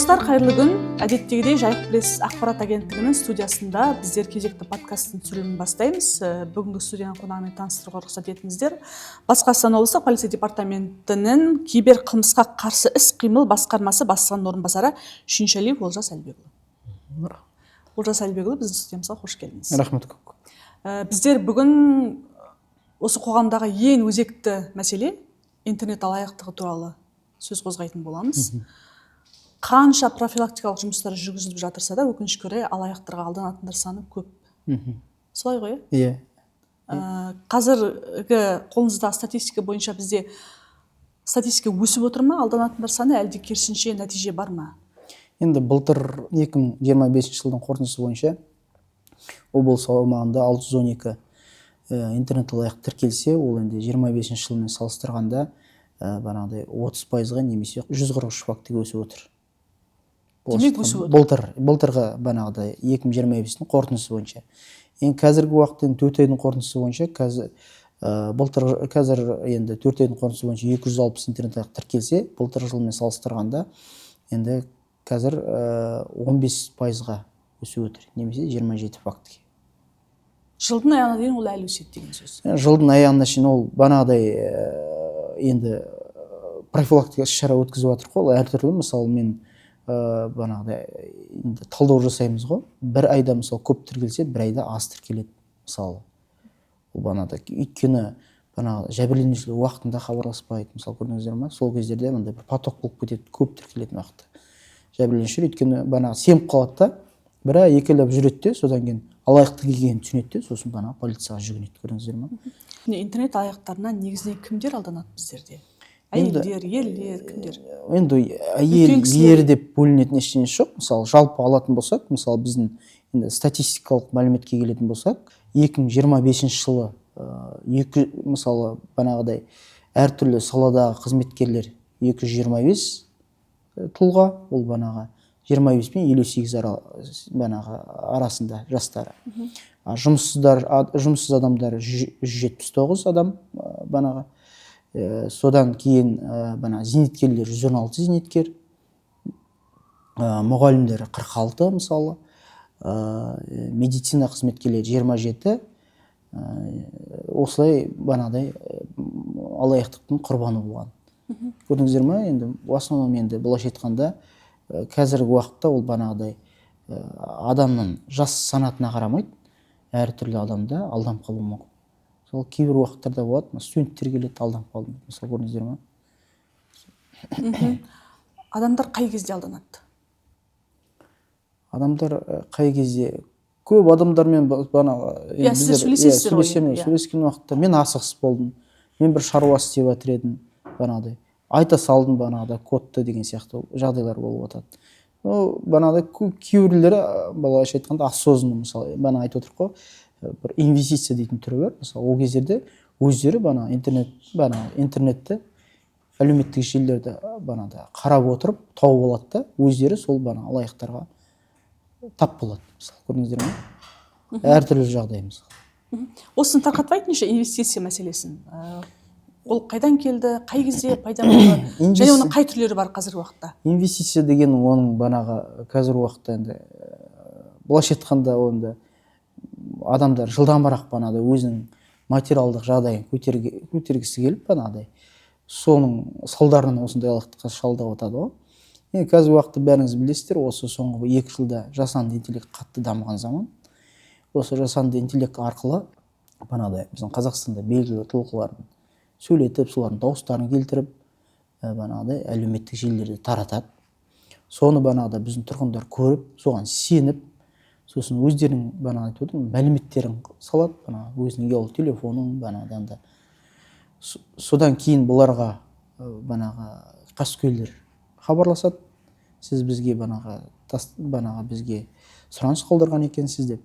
Достар, қайырлы күн. Әдеттегідей Жайық Пресс ақпарат агенттігінің студиясында біздер кезекті подкасттың түсірілімін бастаймыз. Бүгінгі студияның қонағымен таныстыруға рұқсат етіңіздер. Батыс Қазақстан облысы полиция департаментінің киберқылмысқа қарсы іс-қимыл басқармасы бастығының орынбасары Шүйіншәлиев Олжас Әлбекұлы. Олжас Әлбекұлы, біздің студиямызға қош келдіңіз. Рахмет көп. Біздер бүгін осы қоғамдағы ең өзекті мәселе интернет алаяқтығы туралы сөз қозғайтын боламыз. Қанша профилактикалық жұмыстар жүргізіліп жатырса да, өкінішке орай алаяқтарға алданатындар саны көп. Солай ғой? Иә. Қазіргі қолыңыздағы статистика бойынша бізде статистика өсіп отыр ма, алданатындар саны, әлде керісінше нәтиже бар ма? Енді былтыр 2025 жылдың қорытындысы бойынша облыс аумағында 612 интернет алаяқ тіркелсе, ол енді 25 жылмен салыстырғанда бағанағыдай 30%-ға немесе 143 фактіге өсіп отыр. Демек өсіп отыр. Былтырғы бағанағыдай 2025-тің қорытындысы бойынша. Енді қазіргі уақыттың 4 айдың қорытындысы бойынша қазір енді 4 айдың қорытындысы бойынша 260 интернет алаяқ тіркелсе, былтыр жылмен салыстырғанда енді қазір 15%-ға өсіп отыр, немесе 27 фактіге. Жылдың аяғына дейін ол әлі өседі деген сөз. Жылдың аяғына шейін ол бағанағыдай енді профилактика іс-шара өткізіп жатыр ғой, әртүрлі. Мысалы мен бағанағыдай енді талдау жасаймыз ғой. Бір айда мысалы көп тіркелсе, бір айда аз тіркеледі мысалы. Ол бағанағыдай өйткені бағанағыдай жәбірленушілер уақытында хабарласпайды. Мысалы көрдіңіздер ме? Сол кездерде мындай бір поток болып кетеді, көп тіркелетін уақытта. Жәбірленушілер өйткені бағанағы сеніп қалады да, бір ай екілеп жүреді де, содан кейін алаяқтық екенін түсінеді де, сосын бағанағы полицияға жүгінеді. Көрдіңіздер ме? Интернет алаяқтарына негізінен кімдер алданады біздерде? Әйелдер, ерлер, кімдер? Енді әйел, ер деп бөлінетін ештеңе жоқ. Мысалы, жалпы алатын болсақ, мысалы біздің енді статистикалық мәліметке келетін болсақ, 2025 жылы мысалы бағанағыдай әртүрлі саладағы қызметкерлер 225 тұлға, ол бағанағы 25 пен 58 бағанағы арасында жастары. Жұмыссыз адамдар 179 адам бағанағы. Содан кейін зейнеткерлер 116 зейнеткер, мұғалімдер 46 мысалы, медицина қызметкерлері 27, осылай бағанағыдай алаяқтықтың құрбаны болған. Көрдіңіздер ме? Енді в основном енді былайша айтқанда қазіргі уақытта ол бағанағыдай адамның жас санатына қарамайды, әртүрлі адамда алданып қалуы мүмкін. Сол кейбір уақыттарда болады, студенттер келеді, алданып қалды. Мысалы көрдіңіздер ме? Адамдар қай кезде алданады? Адамдар қай кезде? Көп адамдармен сіздер сөйлесесіздер ғой. Сөйлескен уақытта мен асығыс болдым. Мен бір шаруа істеп жатыр едім, бағанағыдай. Айта салдым бағанағыдай кодты деген сияқты жағдайлар болып жатады. Бағанағыдай кейбіреулері былайша айтқанда осознанно, мысалы, бағана айтып отырық қой, бір инвестиция дейтін түрі бар. Мысалы, ол кездерде өздері интернетті, әлеуметтік желілерді қарап отырып тауып алады да, өздері сол алаяқтарға тап болады. Мысалы, көрдіңіздер ме? Әртүрлі жағдай мысалы. Осыны тарқатып айтыңызшы, инвестиция мәселесін. Ол қайдан келді, қай кезде пайда болды, және оның қай түрлері бар қазіргі уақытта? Инвестиция деген оның бағанағы қазіргі уақытта енді былайша айтқанда онда адамдар жылдамырақ бағанағыдай өзінің материалдық жағдайын көтергісі келіп бағанағыдай соның салдарынан осындай алаяқтыққа шалдығып жатады ғой. Енді қазіргі уақытта бәріңіз білесіздер, осы соңғы 2 жылда жасанды интеллект қатты дамыған заман. Осы жасанды интеллект арқылы бағанағыдай біздің Қазақстанда белгілі тұлғалардың сөйлетіп, солардың дауыстарын келтіріп, бағанағыдай әлеуметтік желілерде таратады. Соны бағанағыдай біздің тұрғындар көріп, соған сеніп, сосын өздерінің бағанағы айтып отырмын, мәліметтерін салады, өзінің ұялы телефонын бағанағыдай. Содан кейін бұларға бағанағы қаскөйлер хабарласады. Сіз бізге бағанағы бізге сұраныс қалдырған екенсіз деп.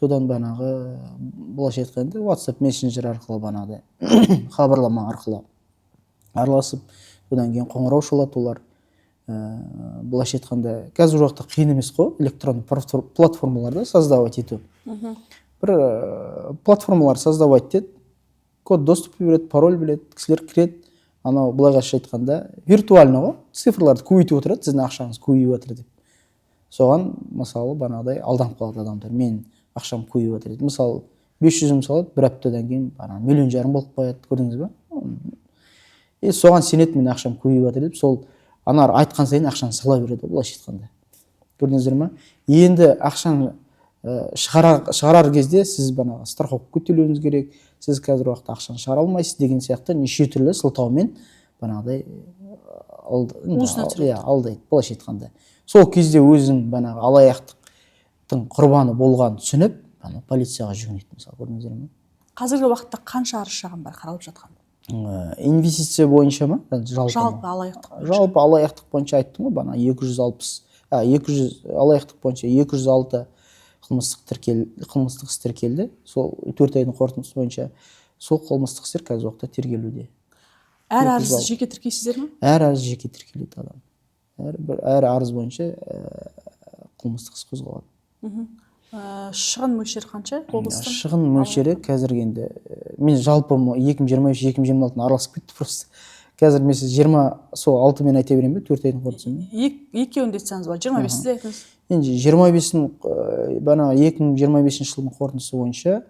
Содан бағанағы былайша айтқанда WhatsApp мессенджер арқылы бағанағыдай хабарлама арқылы араласып, содан кейін қоңырау шалады олар. Былайша айтқанда қазір уақытта қиын емес қой, электронды платформаларда создавать ету. Бір платформалар создавать етеді, код доступы береді, пароль біледі, кісілер кіреді, анау былайғаша айтқанда виртуально ғой, цифрларды көбейтіп отырады, сіздің ақшаңыз көбейіп жатыр деп. Соған мысалы банағыдай алданып қалады адамдар, мен ақшам көбейіп жатыр дейді. Мысалы 500 мың салады, бір аптадан кейін миллион жарым болып қояды, көрдіңіз ба? Соған сенеді, мен ақшам көбейіп жатыр деп, сол анар айтқан сайын ақшаны сала береді, былайша айтқанда. Көрдіңіздер ма? Енді ақшаны шығарар кезде сіз банағы страховка төлеуіңіз керек, сіз қазір уақытта ақшаны шығара алмайсыз деген сияқты неше түрлі сылтаумен банағыдай алдайды, былайша айтқанда. Сол кезде өзін банағы алаяқтықтың құрбаны болғанын түсініп, полицияға жүгінеді, мысалы, көрдіңіздер ме? Қазіргі уақытта қанша арыз шағым бар қаралып жатқан? Инвестиция бойынша ма? Жалпы алаяқтық бойынша. Жалпы алаяқтық бойынша айттым ғой, бана 200 алаяқтық бойынша 206 қылмыстық іс тіркелді. Сол 4 айдың қорытындысы бойынша сол қылмыстық істер қазір уақытта тергелуде. Әр арыз жеке тіркейсіздер ме? Әр арыз жеке тіркеледі адам. Әр арыз бойынша қылмыстық іс қозғалады. Шығын мөлшері қанша облыстың? Шығын мөлшері қазір енді мен жалпы 2023-2026 араласып кетті просто. Қазір мен сіз 26 мен айта беремін бе, 4 айдың қорытындысын? Екеуін айтсаңыз ба, 25-ті айтыңыз. Енді 25-дің бана 2025 жылдың қорытындысы бойынша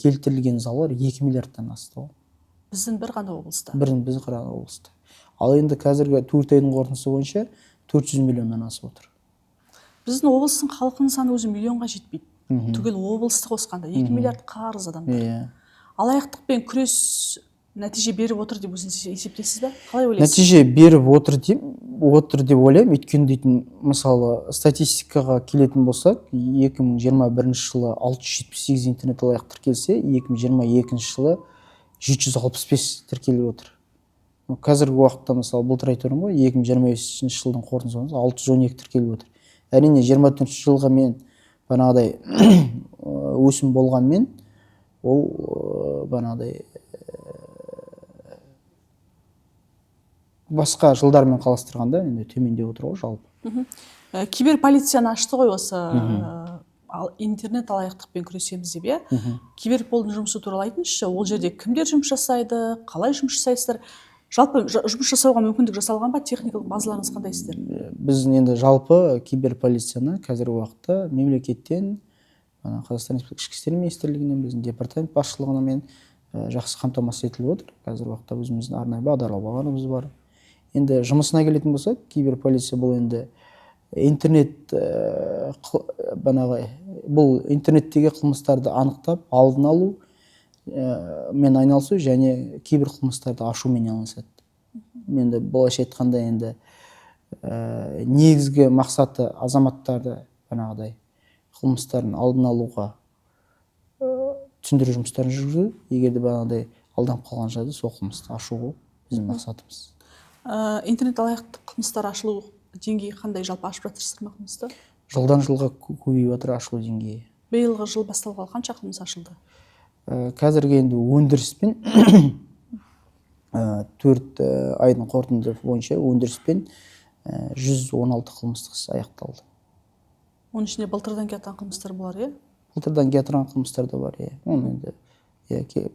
келтірілген залалар 2 миллиардтан асты. Біздің бір ғана облыста. Біздің ғана облыста. Ал енді қазіргі 4 айдың қорытындысы бойынша 400 миллионнан асып отыр. Біздің облыстың халқының саны өзі миллионға жетпейді. Түгел облысты қосқанда 2 миллиард қарыз адамдар. Алаяқтықпен күрес нәтиже беріп отыр деп өзіңіз есептейсіз бе? Қалай ойлайсыз? Нәтиже беріп отыр деп ойлаймын. Өйткені дейтін, мысалы, статистикаға келетін болсақ, 2021 жылы 678 интернет алаяқ тіркелсе, 2022 жылы 765 тіркеліп отыр. Қазіргі уақытта, мысалы, былтыр айтып ғой, 2025 жылдың қорытындысы бойынша 612 тіркеліп отыр. Әрине 24 жылға мен банағыдай өсім болғанмен, ол банағыдай басқа жылдармен қаластырғанда енді төмендеп отыр ғой жалпы. Киберполицияны ашты ғой осы интернет алаяқтықпен күресеміз деп, киберполдың жұмысы туралы айтыңызшы, ол жерде кімдер жұмыс жасайды, қалай жұмыс жасайсыздар? Жалпы жұмыс жасауға мүмкіндік жасалған ба, техникалық базаларыңыз қандайсыздар? Біз енді жалпы киберполицияны қазіргі уақытта мемлекеттен, Қазақстан Республикасы Ішкі істер министрлігінен, біздің департамент басшылығымен жақсы қамтамасыз етіліп отыр. Қазіргі уақытта өзіміздің арнайы бағдарламаларымыз бар. Енді жұмысына келетін болсақ, киберполиция бұл енді бұл интернеттегі қылмыстарды анықтап, алдын алу мен айналысу және кейбір қылмыстарды ашумен айналысады. Енді былайша айтқанда енді негізгі мақсаты азаматтарды банағыдай қылмыстарын алдын алуға түсіндіру жұмыстарын жүргізу, егер де банағыдай алданып қалған жағдайда сол қылмысты ашу біздің мақсатымыз. Интернет алаяқтық қылмыстар ашылу деңгейі қандай, жалпы ашып жатырсыздар ма қылмысты? Жылдан жылға көбейіп жатыр ашылу деңгейі. Биылғы жыл басталғалы қанша қылмыс ашылды? Қазіргі енді өндіріспен 4 айдың қорытынды бойынша өндіріспен 116 қылмыстық іс аяқталды. Оның ішінде былтырдан кеткен қылмыстар болар, е? Былтырдан кеткен қылмыстар да бар, е.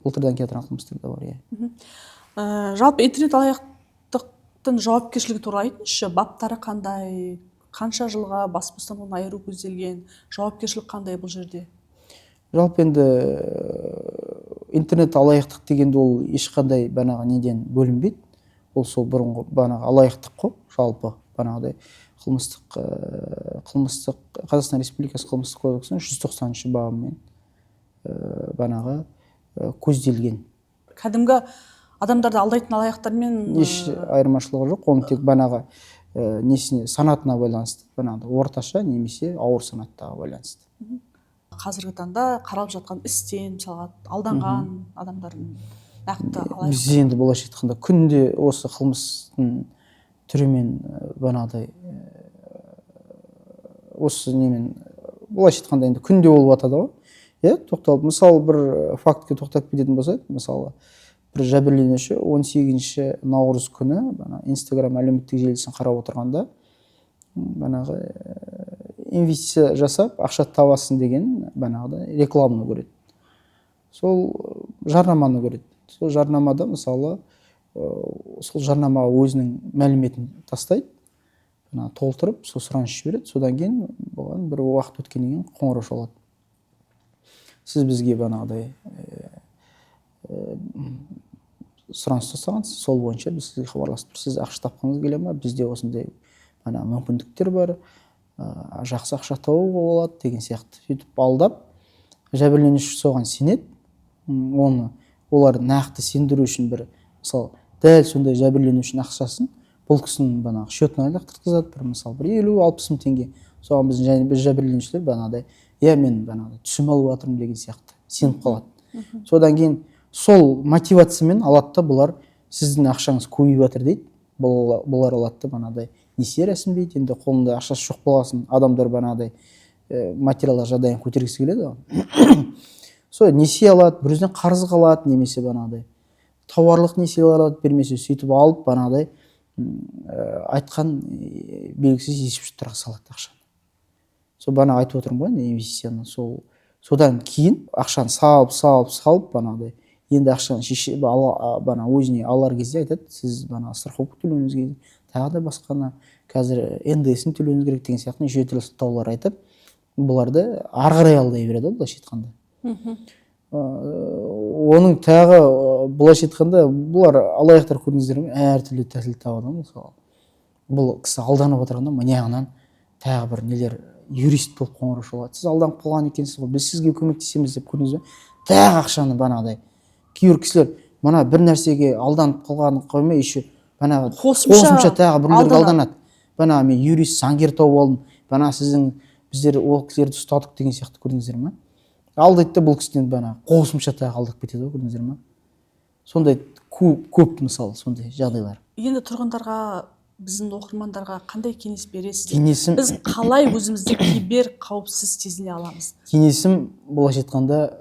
Былтырдан кеткен қылмыстар да бар, е. Жалпы интернет алаяқтықтың жауапкершілігі туралы айтыңызшы, баптары қандай, қанша жылға бас бостандығынан айыру көзделген, жауапкершілік қандай бұл жерде? Жалпы енді интернет алаяқтық дегенде ол ешқандай банағы неден бөлінбейді. Ол сол бұрынғы банағы алаяқтық қой, жалпы банағыдай Қазақстан Республикасы қылмыстық кодексінің 190 бабымен банағы көзделген. Кәдімгі адамдарды алдайтын алаяқтармен еш айырмашылығы жоқ. Оның тек банағы санатына байланысты, банағы орташа немесе ауыр санаттағы байланысты. Қазіргі таңда қаралып жатқан істен, мысалға алданған адамдардың нақты алаяқтық. Біз енді былайша айтқанда күнде осы қылмыстың түрімен банағыдай осы немен былайша айтқанда енді күнде болып жатады ғой. Тоқталып, мысалы бір фактке тоқтап кететін болсақ, мысалы бір жәбірленуші 18 наурыз күні Инстаграм әлеуметтік желісін қарап отырғанда банағы инвестиция жасап ақша табасын деген банағыда рекламаны көреді. Сол жарнаманы көреді. Сол жарнамада мысалы сол жарнамаға өзінің мәліметін тастайды, толтырып сол сұраныс жібереді. Содан кейін бұған бір уақыт өткеннен кейін қоңырау шалады. Сіз бізге бағанағыдай сұраныс тастағансыз, сол бойынша біз сізге хабарласып тұрмыз. Сіз ақша тапқыңыз келе ме? Бізде осындай мүмкіндіктер бар, жақсы ақша таууға болады деген сияқты. Сөйтіп алдап, жәбірленуші соған сенеді. Олар нақты сендіру үшін бір, мысалы, дәл сондай жәбірленушінің ақшасын бұл кісінің счетына лақтырғызады, бір мысалы 50-60 мың теңге. Соған біз жәбірленушілер мен түсім алып жатырмын деген сияқты сеніп қалады. Содан кейін сол мотивациямен алады да, бұлар сіздің ақшаңыз көбейіп жатыр дейді. Бұлар алады да несие рәсімдейді. Енді қолында ақшасы жоқ болғасын, адамдар материалдық жағдайын көтергісі келеді. Сол несие алады, бірізден қарыз қалады, немесе тауарлық несиелер алады, бермесе сөйтіп алып айтқан белгісіз есепшоттарға салады ақшаны. Сол айтып отырмын ғой, инвестицияны. Содан кейін ақшаны салып енді ақшаны өзіне алар кезде айтады, сіз страховка төлеуіңіз керек, тағы да басқаны, қазір НДС-ін төлеуіңіз керек деген сияқты неше түрлі сылтаулар айтып, бұларды ары қарай алдай береді, былайша айтқанда. Оның тағы былайша айтқанда, бұлар алаяқтар көрдіңіздер ме, әртүрлі тәсіл табады. Мысалы, бұл кісі алданып отырғанда мынаяғынан тағы бір нелер юрист болып қоңырау шалады. Сіз алданып қалған екенсіз ғой, біз сізге көмектесеміз деп көрдіңіз бе? Тағы ақшаны кейбір кісілер бір нәрсеге алданып қалғанын қоймай, еще қосымша тағы біреулерге алданады. Мен юрист, заңгер тауып алдым, біздер ол кісілерді ұстадық деген сияқты көрдіңіздер ме? Алдайды да бұл кісіден қосымша тағы алдап кетеді ғой, көрдіңіздер ме? Сондай көп мысалы, сондай жағдайлар. Енді тұрғындарға, біздің оқырмандарға қандай кеңес бересіз? Біз қалай өзімізді кибер қауіпсіз сезіне аламыз? Кеңесім былайша айтқанда,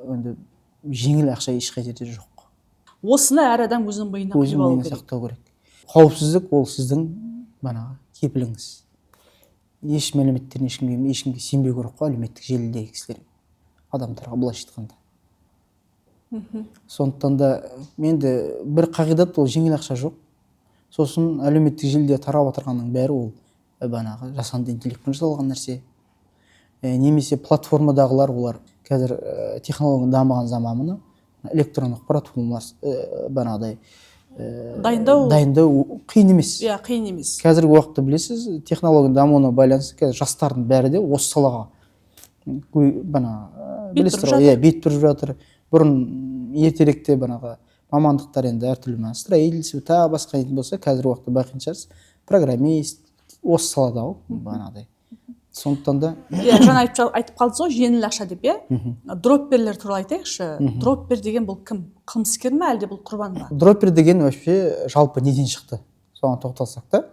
жеңіл ақша ешқай жерде жоқ. Осыны әр адам өзінің миына құйып алу керек. Сақтау керек. Қауіпсіздік ол сіздің кепіліңіз. Еш мәліметтерін ешкімге сенбеу керек қой, әлеуметтік желідегі кісілер, адамдарға былайша айтқанда. Сондықтан да менде бір қағидат, ол жеңіл ақша жоқ. Сосын әлеуметтік желіде тарап отырғанның бәрі ол жасанды интеллектпен жасалған нәрсе. Немесе платформадағылар, олар қазір технология дамыған заманы, электрондық платформалар дайындау қиын емес. Қиын емес. Қазіргі уақытта білесіз, технология дамуына байланысты қазір жастардың бәрі де осы салаға бет бұрып жатыр. Бұрын ертеректе мамандықтар енді әртүрлі строительство, тағы басқа болса, қазіргі уақытта байқайтын программист осы салада ғой. Сондықтан да жаңа айтып қалдыңыз ғой, жеңіл ақша деп, дропперлер туралы айтайықшы. Дроппер деген бұл кім? Қылмыскер ме, әлде бұл құрбан ба? Дроппер деген вообще жалпы неден шықты? Соған тоқталсақ та,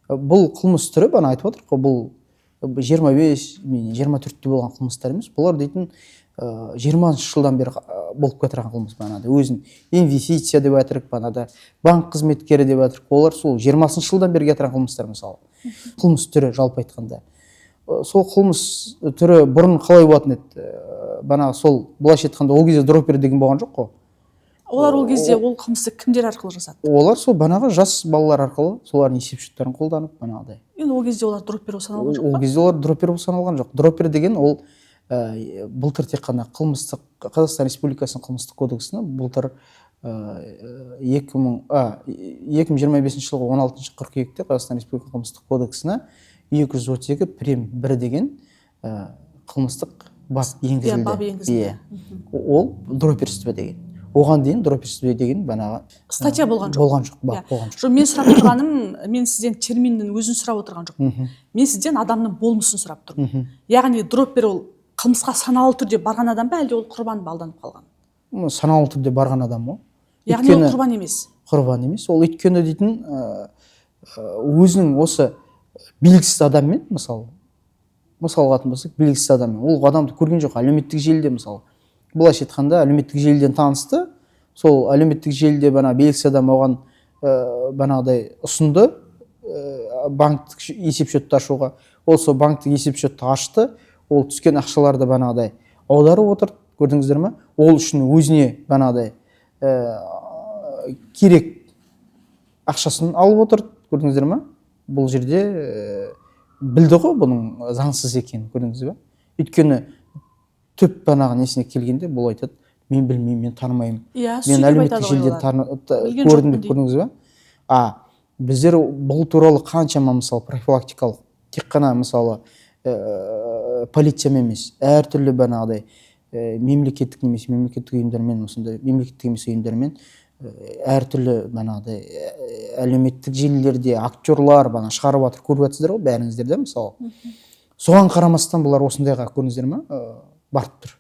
бұл қылмыс түрі, айтып отыр ғой, бұл 25-24-те болған қылмыстар емес. Бұлар дейтін 20 жылдан бері болып кетірген қылмыс. Өзін инвестиция деп айтырық, банк қызметкері деп айтырық. Олар сол 20 жылдан бері кетірген қылмыстар, мысалы. Қылмыс түрі жалпы айтқанда. Сол қылмыс түрі бұрын қалай болатын еді? Сол былайша айтқанда ол кезде дроппер деген болған жоқ қой. Олар ол кезде ол қылмысты кімдер арқылы жасады? Олар сол жас балалар арқылы, солардың есепшоттарын қолданып, Енді ол кезде олар дроппер болып саналған жоқ па? Ол кезде олар дроппер болып саналған жоқ. Дроппер деген ол былтыр тек қана қылмыстық, Қазақстан Республикасының қылмыстық кодексіне былтыр 2025 жылғы 16 қыркүйекте Қазақстан Республикасының қылмыстық кодексіне 232 прим 1 деген қылмыстық бап енгізілді. Ол дропперство деген. Оған дейін дропперство деген статья болған жоқ. Болған жоқ, бап болған жоқ. Мен сұрап тұрғаным, мен сізден терминнің өзін сұрап отырған жоқпын. Мен сізден адамның болмысын сұрап тұрмын. Яғни дроппер ол қылмысқа саналы түрде барған адам ба, әлде ол құрбан ба, алданып қалған? Саналы түрде барған адам ғой. Яғни ол құрбан емес. Құрбан емес. Ол өйткені дейтін өзінің осы белгісіз адаммен, мысалға алатын болсақ, белгісіз адаммен, ол адамды көрген жоқ, әлеуметтік желіде мысалы. Былайша айтқанда, әлеуметтік желіден танысты. Сол әлеуметтік желіде белгісіз адам оған ұсынды банктік есепшотты ашуға. Ол сол банктік есепшотты ашты. Ол түскен ақшаларды аударып отыр, көрдіңіздер ме? Ол үшін өзіне керек ақшасын алып отырды, көрдіңіздер ма? Бұл жерде білді ғой бұның заңсыз екенін, көрдіңіз ба? Өйткені түп банағы несіне келгенде бұл айтады, мен білмеймін, мен танымаймын. Мен әлеуметтік желіден көрдім деп, көрдіңіз ба? Біздер бұл туралы қаншама мысалы профилактикалық, тек қана мысалы полициямен емес, әртүрлі банағыдай мемлекеттік немесе мемлекеттік ұйымдармен, осындай мемлекеттік емес ұйымдармен әртүрлі банағыдай әлеуметтік желілерде актерлар бана шығарып жатыр, көріп жатсыздар ғой бәріңіздер де мысалы. Соған қарамастан бұлар осындайға, көрдіңіздер ма, барып тұр.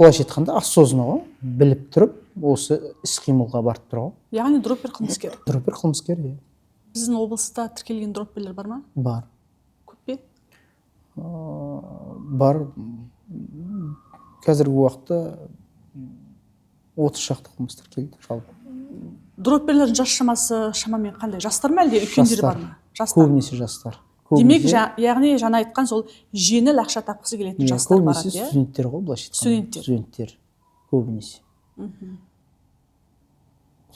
Былайша айтқанда осознанно ғой, біліп тұрып осы іс-қимылға барып тұр ғой. Яғни дроппер қылмыскер. Дроппер қылмыскер, иә. Біздің облыста тіркелген дропперлер бар ма? Бар. Көп пе? Бар. Қазіргі уақытта 30 шақты қылмыс тіркелді жалпы. Дропперлердің жас шамасы шамамен қандай? Жастар ма әлде үлкендер бар ма? Жастар. Көбінесе жастар. Демек, яғни жаңа айтқан сол жеңіл ақша тапқысы келетін жастар барады, иә? Көбінесе студенттер ғой, былайша айтқанда. Студенттер. Көбінесе.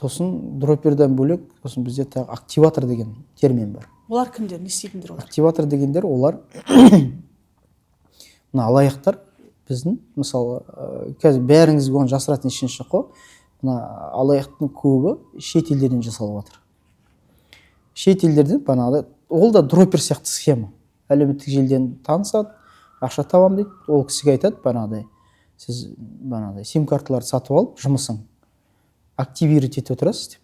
Сосын дропперден бөлек, сосын бізде тағы активатор деген термин бар. Олар кімдер, не істейтіндер олар? Активатор дегендер олар мына алаяқтар біздің, мысалы, қазір бәріңізге оны жасыратын ештеңе жоқ қой. Мына алаяқтың көбі шет елдерден жасалып жатыр. Шет елдерден банағыдай, ол да дроппер сияқты схема. Әлеуметтік желіден танысады, ақша табам дейді, ол кісіге айтады банағыдай, сіз банағыдай сим-карталарды сатып алып, жұмысын активировать етіп отырасыз деп,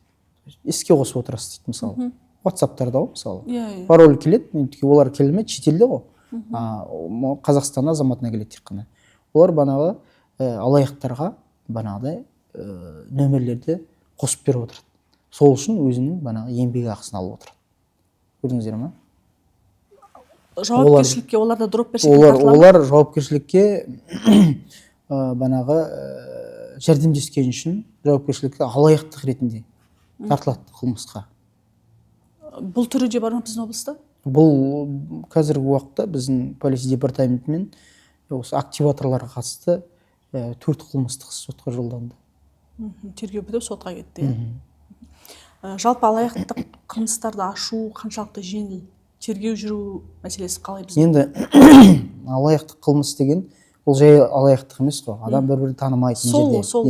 іске қосып отырасыз дейді, мысалы. WhatsApp-тарда ғой, мысалы. Пароль келеді, олар келмейді, шетелде ғой. Қазақстан азаматына келеді тек қана. Олар банағы алаяқтарға банағыдай нөмірлерді қосып беріп отырады. Сол үшін өзінің банағы еңбек ақысын алып отырады. Көрдіңіздер ма? Жауапкершілікке оларда дроппершілікке тартылады? Олар жауапкершілікке банағы жәрдемдескен үшін жауапкершілікке алаяқтық ретінде тартылады қылмысқа. Бұл түрі де бар ма біздің облыста? Бұл қазіргі уақытта біздің полиция департаментімен осы активаторларға қатысты 4 қылмыстық іс сотқа жолданды. Тергеу бітіп сотқа кетті. Жалпы алаяқтық қылмыстарды ашу қаншалықты жеңіл? Тергеу жүру мәселесі қалай бізде? Енді алаяқтық қылмыс деген ол жай алаяқтық емес қой. Адам бір-бірін танымайтын жерде. Сол.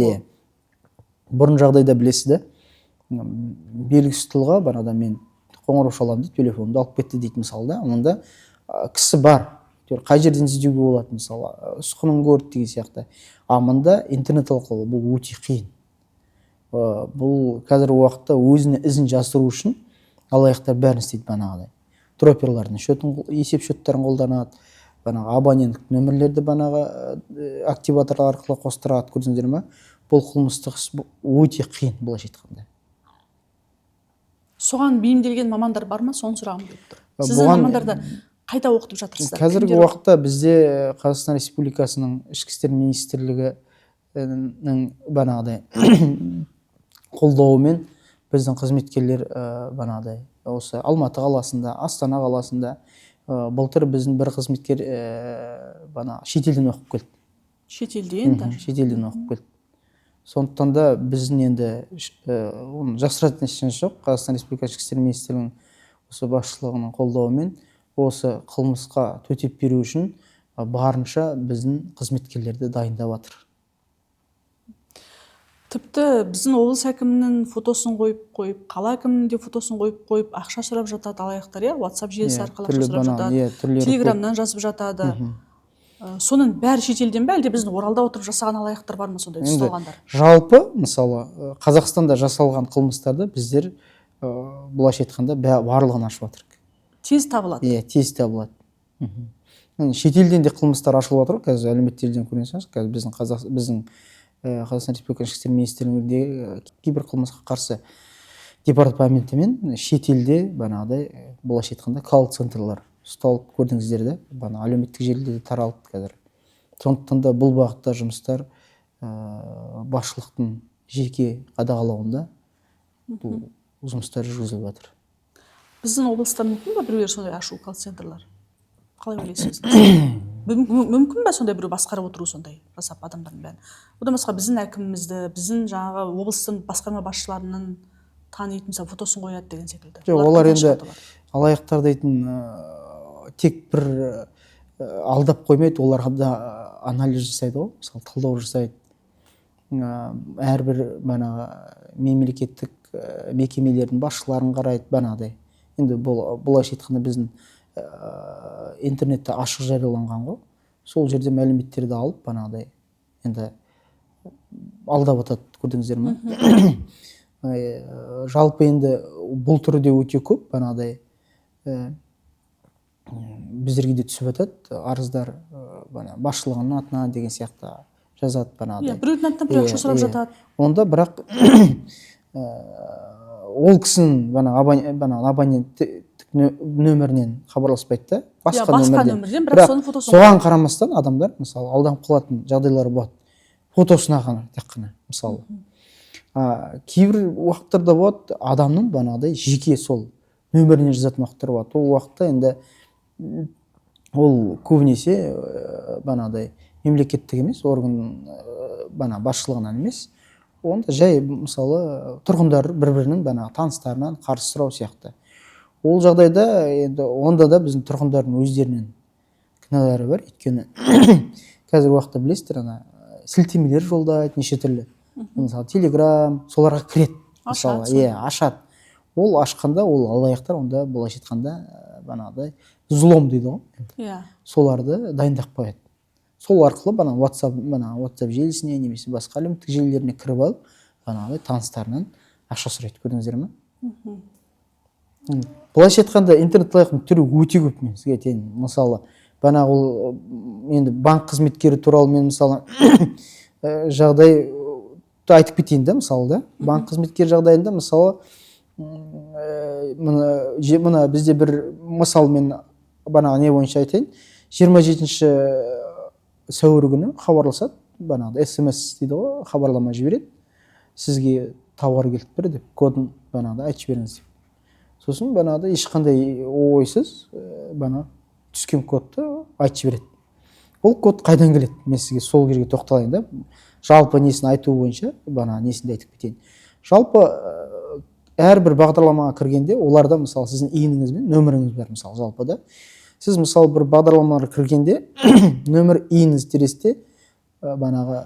Бұрын жағдайда білесіз да, белгісіз тұлға бар адам мен қоңырау шаламын дейді, телефонымды алып кетті дейді мысалы да, онда кісі бар. Қай жерден іздеуге болады мысалы, сұқынын көрді деген сияқты. Мында интернет арқылы бұл өте қиын. Бұл қазіргі уақытта өзіне ізін жасыру үшін алаяқтар бәрін істейді банағыдай. Дропперлардың есеп счеттарын қолданады, банағы абоненттік нөмірлерді банағы активаторлар арқылы қостырады, көрдіңіздер ме? Бұл қылмыстық іс өте қиын, былайша айтқанда. Соған бейімделген мамандар бар ма? Соны сұрағым келіп тұр. Сіздің мамандарды қайда оқытып жатырсыздар? Қазіргі уақытта бізде Қазақстан Республикасының Ішкі істер министрлігінің банағыдай қолдауымен біздің қызметкерлер банағыдай осы Алматы қаласында, Астана қаласында былтыр біздің бір қызметкер шетелден оқып келді. Шетелден оқып келді. Сондықтан да біздің енді жасыратын ештеңе жоқ. Қазақстан Республикасы Ішкі істер министрлігінің осы басшылығының қолдауымен осы қылмысқа төтеп беру үшін барынша біздің қызметкерлерді дайындап жатыр. Тіпті біздің облыс әкімінің фотосын қойып, қала әкімінің де фотосын қойып, ақша сұрап жатады алаяқтар, WhatsApp желісі арқылы ақша сұрап жатады, Телеграмнан жазып жатады. Соның бәрі шетелден бе, әлде біздің Оралда отырып жасаған алаяқтар бар ма сондай ұсталғандар? Жалпы, мысалы, Қазақстанда жасалған қылмыстарды біздер былайша айтқанда барлығын ашып жатырмыз. Тез табылады. Тез табылады. Шетелден де қылмыстар ашылып жатыр, қазір әлеуметтік көрсеңіз, қазір біздің Қазақстан Республикасы Ішкі істер министрлігінде кейбір қылмысқа қарсы департаментімен шетелде банағыдай былайша айтқанда колл-центрлар ұсталып, көрдіңіздер де, әлеуметтік желіде таралды қазір. Сондықтан да бұл бағытта жұмыстар басшылықтың жеке қадағалауында бұл жұмыстар жүргізіліп жатыр. Біздің облыста мүмкін бе біреулер сондай ашу колл-центрлар? Қалай ойлайсыз? Мүмкін бе сондай біреу басқарып отыру, сондай жасап адамдардың бәрін? Одан басқа біздің әкімімізді, біздің жаңағы облыстың басқарма басшыларының таниды, мысалы фотосын қояды деген секілді. жоқ, олар енді алаяқтар дейтін тек бір алдап қоймайды, олар да анализ жасайды ғой, мысалы талдау жасайды. Әрбір мемлекеттік мекемелердің басшыларын қарайды, банағыдай. Енді былайша айтқанда біздің интернетте ашық жарияланған ғой, сол жерде мәліметтерді алып банағыдай енді алдап атады, көрдіңіздер ме? Жалпы енді бұл түрде өте көп банағыдай біздерге де түсіп жатады арыздар, басшылығының атына деген сияқты жазады банағыдай. Біреудің атынан бір ақша сұрап жатады. Онда бірақ ол кісінің абоненттік нөмірінен хабарласпайды да, басқа нөмірден, бірақ соған қарамастан адамдар мысалы алданып қалатын жағдайлар болады. Фотосына ғана, тек қана мысалы. Кейбір уақыттарда болады адамның банағыдай жеке сол нөміріне жазатын уақыттар болады. Ол уақытта енді ол көбінесе банағыдай мемлекеттік емес, орган басшылығынан емес, онда жай мысалы тұрғындар бір-бірінің таныстарынан қарыз сұрау сияқты. Ол жағдайда енді онда да біздің тұрғындардың өздерінің кінәлары бар, өйткені қазіргі уақытта білесіздер, сілтемелер жолдайды неше түрлі. Мысалы Telegram соларға кіреді, мысалы, ашады. Ол ашқанда ол алаяқтар онда былайша айтқанда банағыдай зұлым дейді ғой. Соларды дайындап қояды. Сол арқылы WhatsApp желісіне немесе басқа әлеуметтік желілеріне кіріп алып, банағыдай таныстарынан ақша сұрайды, көрдіңіздер ме? Былайша айтқанда интернет алаяқтың түрі өте көп, мен сізге айтайын. Мысалы, банағы ол енді банк қызметкері туралы мен мысалы жағдай айтып кетейін да, мысалы да. Банк қызметкері жағдайында мысалы мына бізде бір мысал мен банағы не бойынша айтайын. 27-ші сәуір күні хабарласады, банағыда SMS дейді ғой, хабарлама жібереді. Сізге тауар келіп тұр деп, кодын банағыда айтып беріңіз деп. Сосын банағыда ешқандай ойсыз түскен кодты айтып жібереді. Ол код қайдан келеді? Мен сізге сол жерге тоқталайын да. Жалпы несін айту бойынша несінде айтып кетейін. Жалпы әрбір бағдарламаға кіргенде оларда мысалы сіздің иініңіз бен нөміріңіз бар, мысалы жалпы да. Сіз мысалы бір бағдарламаға кіргенде нөмір иіңіз тересте банағы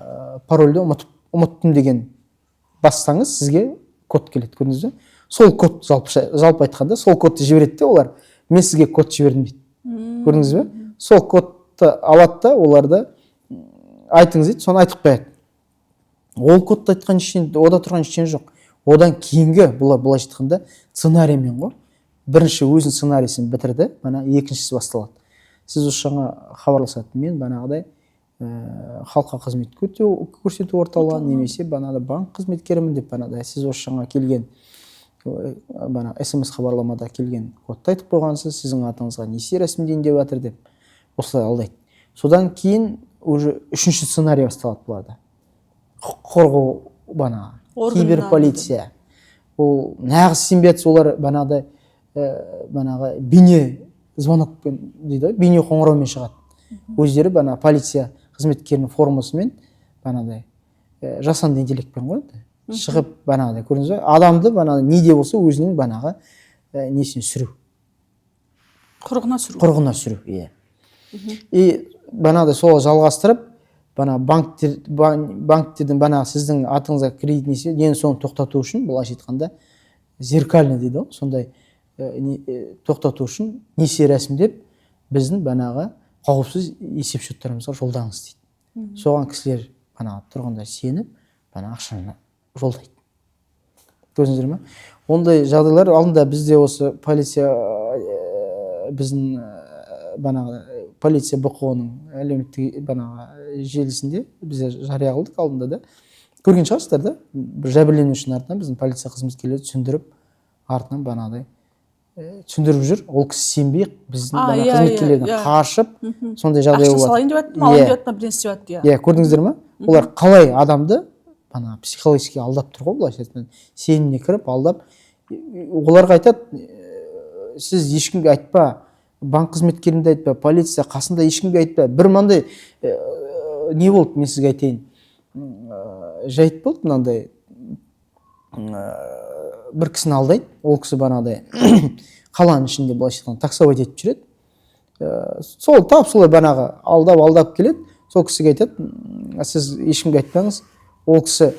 парольді ұмыттым деген бассаңыз, сізге код келеді, көрдіңіз бе? Сол код жалпы айтқанда сол кодты жібереді де олар. Мен сізге код жібердім дейді. Көрдіңіз бе? Сол кодты алады да оларды айтыңыз дейді, соны айтып қояды. Ол кодты айтқан үшін, ода тұрған үшін жоқ. Одан кейінгі былайша айтқанда сценариймен ғой. Бірінші өзінің сценарийсін бітірді, екіншісі басталады. Сіз осы жаңа хабарласады, мен банағыдай халыққа қызмет көрсету орталығы немесе банк қызметкерімін деп сіз осы жаңа келген SMS хабарламада келген кодты айтып қойғансыз, сіздің атыңызға несие рәсімдейін деп жатыр деп осылай алдайды. Содан кейін уже үшінші сценарий басталады бұларда. Құқық қорғау киберполиция. Ол нағыз сенбетсіз, олар банағыдай бейне звонокпен дейді, бейне қоңыраумен шығады. Өздері полиция қызметкерінің формасымен жасанды интеллектпен қойды. Шығып көрдіңіз бе? Адамды неде болса өзінің несін сүру. Құрығына сүру, иә. И солай жалғастырып, банктердің сіздің атыңызға кредит несие ең соң тоқтату үшін, былайша айтқанда зеркальный дейді ғой, сондай тоқтату үшін несие рәсімдеп біздің қауіпсіз есеп шоттарымызға жолдаңыз дейді. Соған кісілер тұрғындар сеніп ақшаны жолдайды. Көрдіңіздер ме? Ондай жағдайлар алдында бізде осы полиция біздің полиция БқО-ның әлеуметтік желісінде бізде жария қылдық алдында да. Көрген шығарсыздар да, бір жәбірленушінің артынан біздің полиция қызметкерлері түсіндіріп, артынан түсіндіріп жүр. Ол кісі сенбей біздің қызметкерлерден қашып, сондай жағдай болады. Ақша салайын деп жатты, малын деп жатты, бірдеңе істеп жатты. Иә, көрдіңіздер ме? Олар қалай адамды психологически алдап тұр ғой, былайша айтқанда, сеніміне кіріп алдап, оларға айтады, сіз ешкімге айтпа, банк қызметкерінде айтпа, полиция қасында ешкімге айтпа. Бір мынандай не болды, мен сізге айтайын. Жайт болды мынандай. бір кісіні алдайды, ол кісі бағанағыдай қаланың ішінде былайша айтқанда таксовать етіп жүреді. Сол тап солай бағанағы алдап келеді. Сол кісіге айтады, сіз ешкімге айтпаңыз. Ол кісі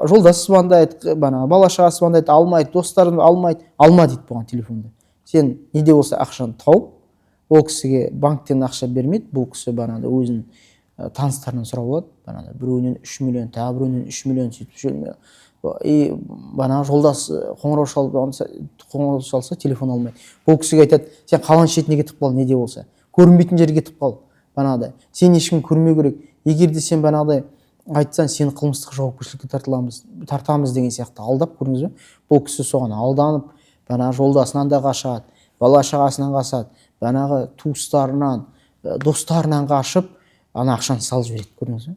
жолдасы звондайды, бала шағасы звондайды, алмайды, достарын алмайды, алма дейді бұған телефонда. Сен неде болса ақшаны тауып, ол кісіге банктен ақша бермейді. Бұл кісі өзінің таныстарынан сұрап алады. Біреуінен 3 миллион, тағы біреуінен 3 миллион сөйтіп жүрмей. Жолдас қоңырау шалса телефон алмайды. Бұл кісіге айтады, сен қаланың шетіне кетіп қал, неде болса. Көрінбейтін жерге кетіп қал. Сен ешкім көрмеу керек. Егер де сен айтсаң, сені қылмыстық жауапкершілікке тартамыз деген сияқты алдап, көрдіңіз бе? Бұл кісі соған алданып, жолдасынан да қашады, бала шағасынан қашады, туыстарынан, достарынан қашып, ақшаны салып жібереді, көрдіңіз бе?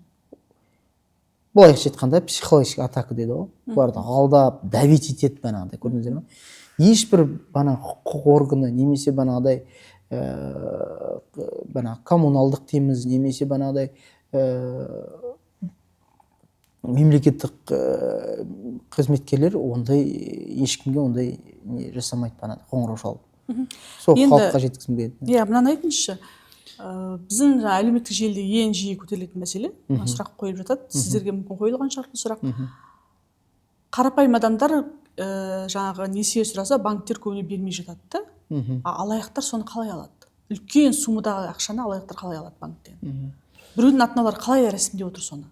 Былайша айтқанда психологический атака дейді ғой. Бұларды алдап, давить етеді, көрдіңіздер ме? Ешбір құқық органы немесе коммуналдық дейміз, немесе мемлекеттік қызметкерлер ондай ешкімге ондай жасамайды, қоңырау шалып. Сол халыққа жеткізгім келеді. Мынаны айтыңызшы, біздің әлеуметтік желіде ең жиі көтерілетін мәселе, сұрақ қойып жатады, сіздерге мүмкін қойылған шығар бұл сұрақ. Қарапайым адамдар жаңағы несие сұраса, банктер көбіне бермей жатады, алаяқтар соны қалай алады? Үлкен суммадағы ақшаны алаяқтар қалай алады банктен? Біреудің атына олар қалай рәсімдеп отыр соны?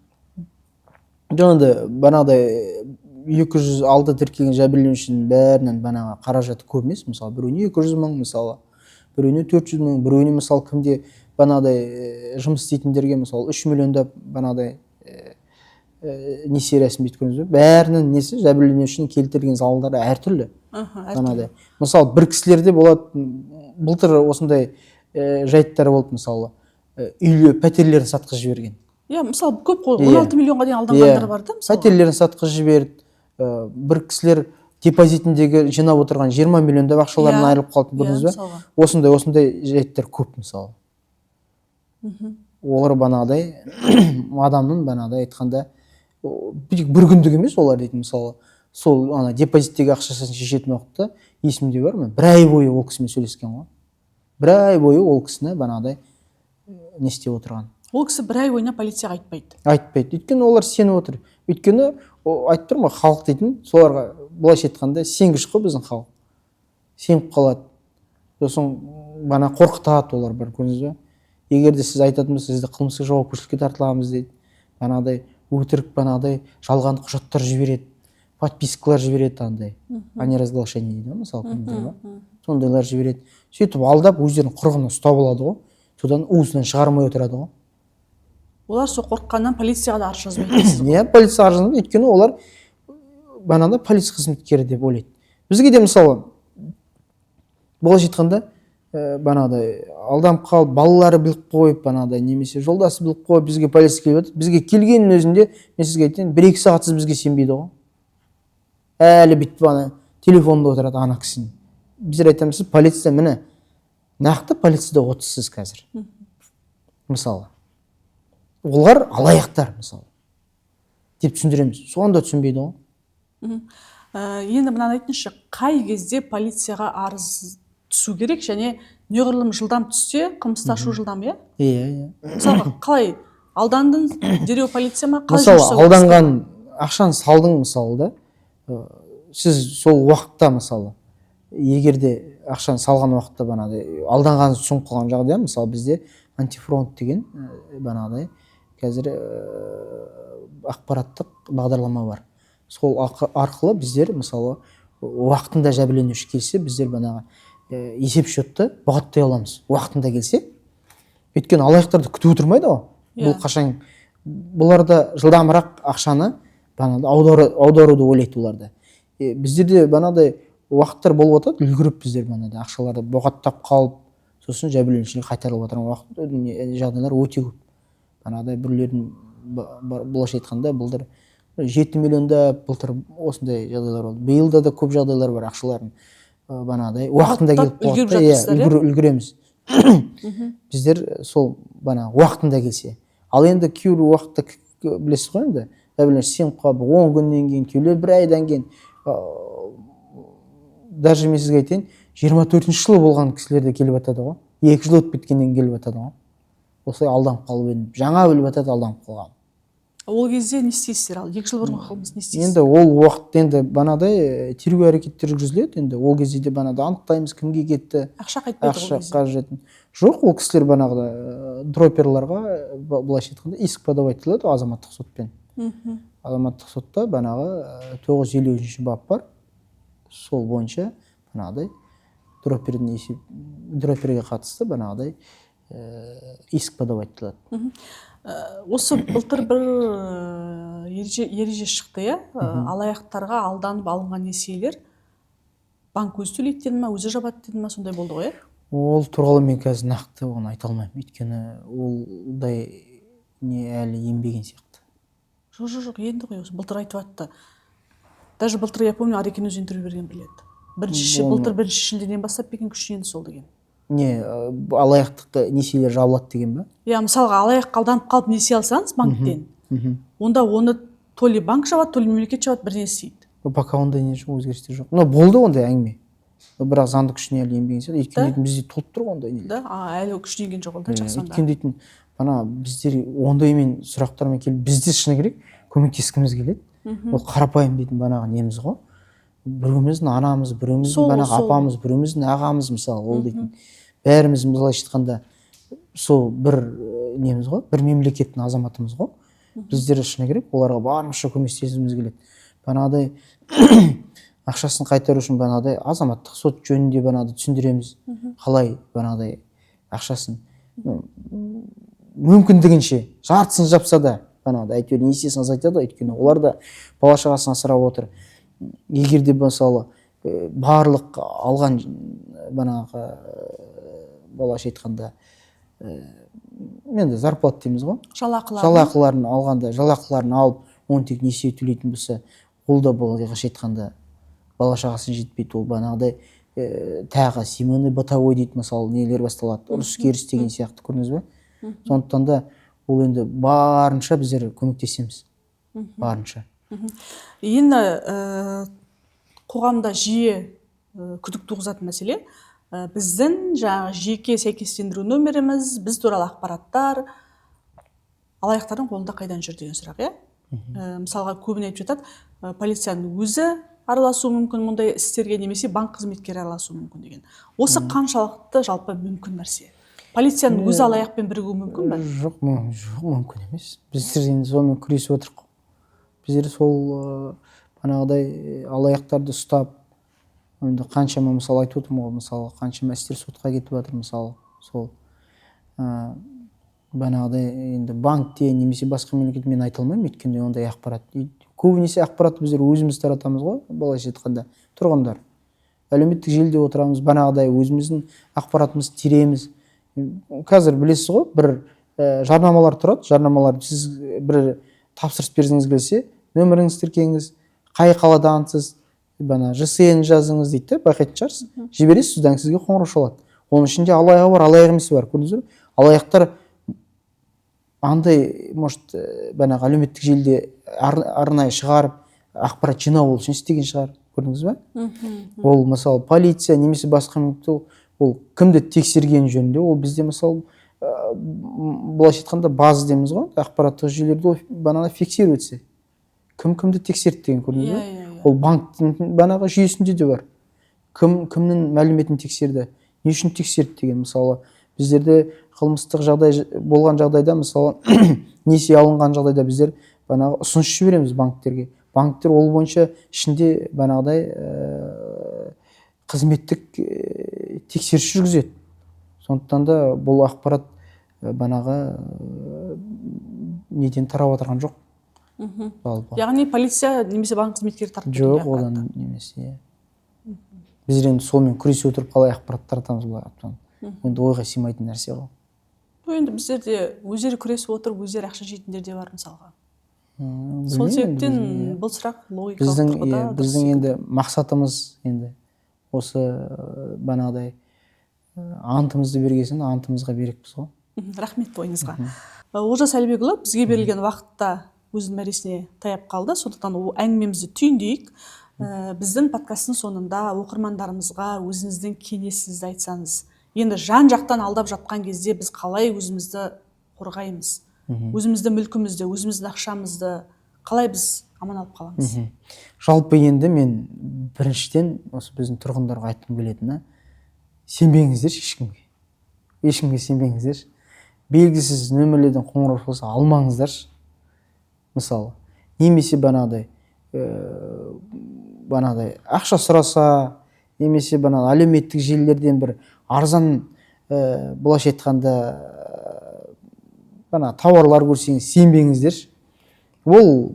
Жаңағыдай 206 тіркелген жәбірленушінің бәрінен қаражаты көп емес. Мысалы, біреуіне 200 мың, мысалы, біреуіне 400 мың, біреуіне мысалы кімде жұмыс істейтіндерге мысалы 3 миллионда несие рәсімдейді, көрдіңіз бе? Бәрінің несі жәбірленушінің келтірген залалдары әртүрлі. Мысалы, бір кісілерде болады, былтыр осындай жайттар болды, мысалы, пәтерлерін сатқызып жіберген. Мысалы, көп қой, 16 миллионға дейін алданғандар бар да? Пәтерлерін сатқызып жіберді. Бір кісілер депозитіндегі жинап отырған 20 миллиондап ақшаларын айырылып қалды, көрдіңіз бе? Осындай жайттар көп, мысалы. Олар адамның айтқанда бір күндік емес олар дейді, мысалы, сол депозиттегі ақшасын шешетін уақытта есімде бар ма? Бір ай бойы ол кісімен сөйлескен ғой. Бір ай бойы ол кісіні не істеп отырған. Ол кісі бір ай бойына полицияға айтпайды. Айтпайды. Өйткені олар сеніп отыр. Өйткені айтып тұр ма, халық дейтін, соларға былайша айтқанда сенгіш қой біздің халық. Сеніп қалады. Сосын қорқытады олар, бір көрдіңіз бе? Егер де сіз айтатын болса, сізді қылмыстық жауапкершілікке тартыламыз дейді. Өтірік жалған құжаттар жібереді, подпискалар жібереді, а не разглашение дейді, мысалы, сондайлар жібереді. Сөйтіп алдап өздерінің құрығына ұстап алады ғой. Содан уысынан шығармай отырады ғой. Олар сол қорыққаннан полицияға да арыз жазбайды. Полицияға арыз жазбайды, өйткені олар полиция қызметкері деп ойлайды. Бізге де мысалы, былайша айтқанда, алданып қалып, балалары біліп қойып, немесе жолдасы біліп қойып, бізге полиция келіп отыр. Бізге келгеннің өзінде, мен сізге айтайын, 1-2 сағатсыз бізге сенбейді ғой. Әлі бүйтіп телефонда отырады ана кісінің. Біздер айтамыз, полиция міне, нақты полицияда отырсыз қазір. Мысалы, олар алаяқтар, мысалы, деп түсіндіреміз. Соны да түсінбейді ғой. Енді мынаны айтыңызшы, қай кезде полицияға арыз түсу керек, және неғұрлым жылдам түссе, қылмысты ашу жылдам, иә? Иә. Мысалға, қалай алдандың, дереу полиция ма? Мысалы, алданған ақшаны салдың, мысалы да, сіз сол уақытта, мысалы, егер де ақшаны салған уақытта алданғаныңызды түсініп қалған жағдайда, мысалы, бізде антифронт деген қазір ақпараттық бағдарлама бар. Сол арқылы біздер, мысалы, уақытында жәбірленуші келсе, біздер есеп шотты бұғаттай аламыз. Уақытында келсе, өйткені алаяқтарды күтіп отырмайды ғой. Бұл қашан, бұларда жылдамырақ ақшаны аударуды ойлайды оларда. Біздерде уақыттар болып отырады, үлгіріп біздер ақшаларды бұғаттап қалып, сосын жәбірленушіге қайтарылып отырған жағдайлар өте көп. Бірлердің бұлайша айтқанда бұлдар 7 миллионда былтыр осындай жағдайлар болды. Биылда да көп жағдайлар бар, ақшаларын уақытында келіп қалады, үлгіреміз. Біздер сол уақытында келсе. Ал енді кейбір уақытта білесіз ғой енді, сеніп қалып 10 күннен кейін, кейбір бір айдан кейін даже мен сізге айтайын 24-ші жылы болған кісілер де келіп жатады ғой, 2 жыл өтіп кеткеннен кейін келіп жатады ғой. Осылай алданып қалып едім, жаңа біліп жатады алданып қалған. Ол кезде не істейсіздер, ал 2 жыл бұрынғы қылмыс не істейсіз? Енді ол уақытта енді банадай тергеу әрекеттер жүргізіледі. Енді ол кезде де банада анықтаймыз кімге кетті, Ақша қайтпайды ол ақша кезде. қажетін. Жоқ, ол кісілер банағыда дроперларға былайша айтқанда иск подавать етіледі азаматтық сотпен. Азаматтық сотта банағы 953 бап бар. Сол бойынша банағыдай дроперге қатысты банағыдай иск подавать етіледі. Осы былтыр бір ереже шықты, иә? Алаяқтарға алданып алынған несиелер банк өзі төлейді деді ма, өзі жабады деді ма, сондай болды ғой, иә? Ол туралы мен қазір нақты оны айта алмаймын, өйткені олдай не әлі енбеген сияқты. Жоқ, енді ғой, былтыр айтып жатты. Даже былтыр, я помню, Арекен өзі интервью берген біледі. Былтыр 1 шілдеден бастап екен күшіне енді сол деген. Не, алаяқтық несиелер жабылады деген ба? Иә, мысалға алаяққа алданып қалып несие алсаңыз банктен, онда оны то ли банк жабады, то ли мемлекет жабады, бір не істейді. Пока ондай не жоқ, өзгерістер жоқ. Но болды ондай әңгіме. Бірақ заңды күшіне әлі енбеген сияқты. Өйткені бізде толып тұр ондай не. Да, әлі күшіне енген жоқ, ондай жақсы онда. Өйткені дейтін, бана біздер ондаймен сұрақтармен келіп, бізде шыны керек көмектескіміз келеді. Ол қарапайым дейтін банағы неміз ғой. Біреуміздің анамыз, біреуміздің банағы апамыз, біреуміздің ағамыз мысалы, ол дейтін. Бәріміз былайша айтқанда сол бір неміз ғой, бір мемлекеттің азаматымыз ғой. Біздер шыны керек оларға барынша көмектескіміз келеді. Банағыдай ақшасын қайтару үшін банағыдай азаматтық сот жөнінде банағыдай түсіндіреміз. Қалай банағыдай ақшасын мүмкіндігінше жартысын жапса да банағыдай әйтеуір несиесін азайтады, өйткені олар да бала шағасын асырап отыр. Егер де мысалы барлық алған банағы балаша айтқанда енді зарплат дейміз ғой, жалақыларын алғанда, жалақыларын алып оны тек несие төлейтін болса, ол да балаша айтқанда бала шағасын жетпейді. Ол банағыдай тағы семейный бытовой дейді мысалы нелер басталады, ұрыс керіс деген сияқты, көрдіңіз бе? Сондықтан да ол енді барынша біздер көмектесеміз, барынша. Енді қоғамда жиі күдік туғызатын мәселе біздің жаңағы жеке сәйкестендіру нөміріміз, біз туралы ақпараттар алаяқтардың қолында қайдан жүр деген сұрақ, иә? Мысалға көбіне айтып жатады, полицияның өзі араласуы мүмкін мұндай істерге, немесе банк қызметкері араласуы мүмкін деген. Осы қаншалықты жалпы мүмкін нәрсе? Полицияның өзі алаяқпен бірігуі мүмкін бе? Жоқ, мүмкін емес. Біздер енді сонымен күресіп отырмыз. Біздер сол банағыдай алаяқтарды ұстап, енді қаншама мысалы айтып отырмын ғой, мысалы қаншама істер сотқа кетіп жатыр, мысалы сол банағыдай енді банкте немесе басқа мемлекет мен айта алмаймын, өйткені ондай ақпарат. Көбінесе ақпаратты біздер өзіміз таратамыз ғой, былайша айтқанда тұрғындар. Әлеуметтік желіде отырамыз, банағыдай өзіміздің ақпаратымызды тереміз. Қазір білесіз ғой, бір жарнамалар тұрады, жарнамалар сіз бір тапсырыс берсеңіз келсе, нөміріңізді тіркеңіз, қай қаладансыз, бана ЖСН жазыңыз дейді, байқайтын шығарсыз. Жібересіз, содан сізге қоңырау шалады. Оның ішінде алаяғы бар, алаяқ емесі бар, көрдіңіз бе? Алаяқтар андай, может, банағы әлеуметтік желіде арнайы шығарып, ақпарат жинау ол үшін істеген шығар, көрдіңіз бе? Ол мысалы полиция немесе басқа мемлекет ол кімді тексерген жөнінде, ол бізде мысалы былайша айтқанда база дейміз ғой, ақпараттық жүйелерде банағы фиксируется. Кімді тексерді деген, көрдіңіз бе? Ол банктың банағы жүйесінде де бар. Кімнің мәліметін тексерді, не үшін тексерді деген, мысалы біздерде қылмыстық жағдай болған жағдайда, мысалы несие алынған жағдайда біздер банағы ұсыныс жібереміз банктерге. Банктер ол бойынша ішінде банағыдай қызметтік тексеріс жүргізеді. Сондықтан да бұл ақпарат банағы неден тарап отырған жоқ. Яғни полиция немесе банк қызметкері тартып жоқ, одан немесе. Біз енді солмен күресіп отырып қалай ақпарат таратамыз бұлай. Енді ойға сыймайтын нәрсе ғой. Енді біздерде өздері күресіп отырып, өздері ақша жейтіндер де бар мысалға. Сол себептен бұл сұрақ логикалық тұрғыда. Біздің енді мақсатымыз енді осы банағыдай антымызды бергесін, антымызға берекпіз ғой. Рахмет ойыңызға. Олжас Әлібекұлы, бізге берілген уақытта өзінің мәресіне таяп қалды. Сондықтан әңгімемізді түйіндейік. Біздің подкасттың соңында оқырмандарымызға өзіңіздің кеңесіңізді айтсаңыз, енді жан жақтан алдап жатқан кезде біз қалай өзімізді қорғаймыз, өзімізді мүлкімізді, өзіміздің ақшамызды қалай біз аман алып қаламыз? Жалпы енді мен біріншіден осы біздің тұрғындарға айтқым келетіні, сенбеңіздер ешкімге сенбеңіздер. Белгісіз нөмірлерден қоңырау шалса алмаңыздаршы. Мысалы, немесе банағыдай ақша сұраса, немесе әлеуметтік желілерден бір арзан былайша айтқанда тауарлар көрсеңіз сенбеңіздерші. Ол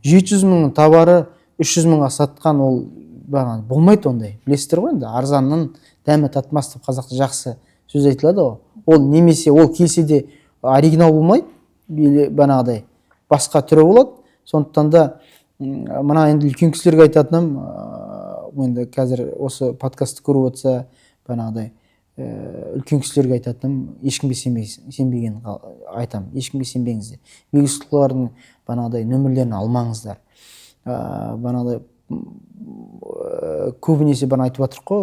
700 000 товары 300 000-ға сатқан, ол болмайды ондай. Білесіздер ғой енді, арзанның дәмі татмас деп қазақта жақсы сөз айтылады ғой. Ол немесе ол келсе де оригинал болмайды, басқа түрі болады. Сондықтан да енді үлкен кісілерге айтатыным, енді қазір осы подкастты көріп отырса, үлкен кісілерге айтатыным, ешкімге сенбеген айтам, ешкімге сенбеңіздер. Белгісіз тұлғалардың нөмірлерін алмаңыздар. Көбінесе айтып жатырық қой,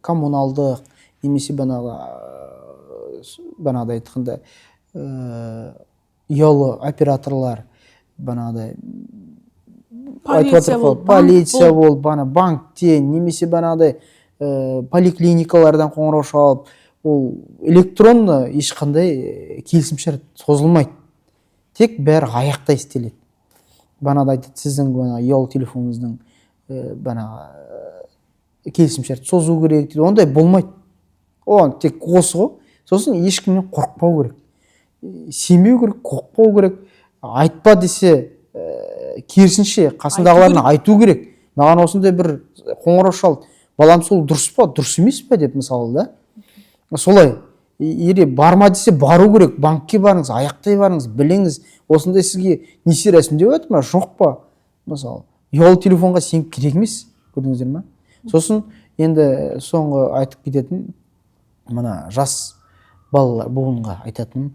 коммуналдық, немесе айтқанда ұялы операторлар, полиция бол, банктен, немесе поликлиникалардан қоңырау шалып, ол электронды ешқандай келісімшарт созылмайды. Тек бәрі аяқта істеледі. Айтады, сіздің ұялы телефоныңыздың келісімшарт созу керек дейді. Ондай болмайды. Оған тек осы ғой. Сосын ешкімнен қорықпау керек. Сенбеу керек, қорықпау керек. Айтпа десе, керісінше қасындағыларына айту керек. Маған осындай бір қоңырау шалды, балам сол дұрыс па, дұрыс емес па деп, мысалы да. Солай, барма десе бару керек, банкке барыңыз, аяқтай барыңыз, біліңіз, осындай сізге несие рәсімдеп жатыр ма, жоқ па? Мысалы, ұялы телефонға сеніп керек емес, көрдіңіздер ме? Сосын енді соңғы айтып кететін, жас балалар буынға айтатыным,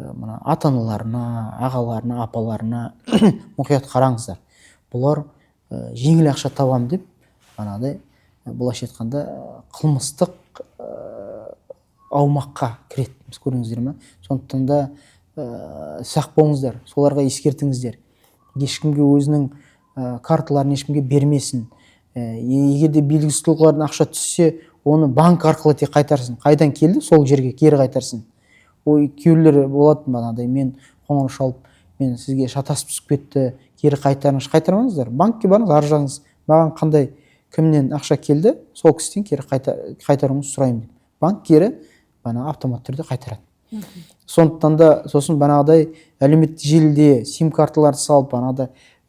ата-аналарына, ағаларына, апаларына мұқият қараңыздар. Бұлар жеңіл ақша табам деп, былайша айтқанда қылмыстық аумаққа кіреді, көрдіңіздер ме? Сондықтан да сақ болыңыздар, соларға ескертіңіздер. Ешкімге өзінің карталарын ешкімге бермесін. Егер де белгісіз тұлғалардан ақша түссе, оны банк арқылы тек қайтарсын. Қайдан келді, сол жерге кері қайтарсын. Кейбіреулер болады, мен қоңырау шалып, мен сізге шатасып түсіп кетті, кері қайтарыңыз, қайтармаңыздар. Банкке барыңыз, арыз жазыңыз. Маған қандай кімнен ақша келді, сол кісіден кері қайтаруыңызды сұраймын деп. Банк кері автомат түрде қайтарады. Сондықтан да сосын әлеуметтік желіде сим карталарды салып,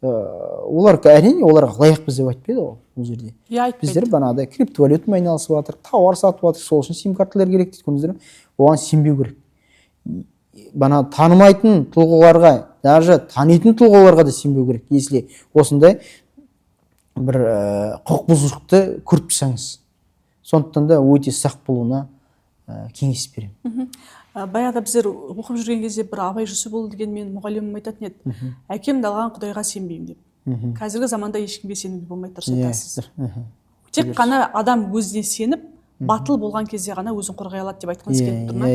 олар әрине оларға лайық біз деп айтпайды ғой бұл жерде. Біздер криптовалютамен айналысып жатыр, тауар сатып жатыр, сол үшін сим карталар керек дейді, көрдіңіздер ме? Оған сенбеу керек. Танымайтын тұлғаларға, даже танитын тұлғаларға да сенбеу керек. Если осындай бір құқық бұзушылықты көріп тұрсаңыз. Сондықтан да өте сақ болуына кеңес беремін. Баяғыда біздер оқып жүрген кезде бір Абай Жүсіпұлы деген мен мұғалімім айтатын еді. Әкемді алған Құдайға сенбеймін деп. Қазіргі заманда ешкімге сенуге болмайды, дұрыс айтасыз. Тек қана адам өзіне сеніп, батыл болған кезде ғана өзін қорғай алады деп айтқыңыз келіп тұр ма?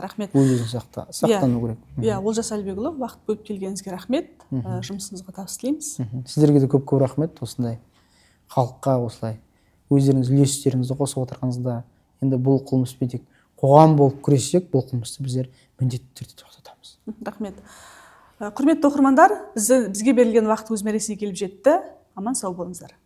Рахмет. Өзін сақтану керек. Олжас Әлібекұлы, уақыт бөліп келгеніңізге рахмет. Жұмысыңызға табыс тілейміз. Сіздерге де көп рахмет. Осындай халыққа осылай өздеріңіз үлестеріңізді қосып отырғаныңызда, енді бұл қылмыспен тек қоғам болып күрессек, бұл қылмысты біздер міндетті түрде тоқтатамыз. Рахмет. Құрметті оқырмандар, бізге берілген уақыт өз мәресіне келіп жетті. Аман сау болыңыздар.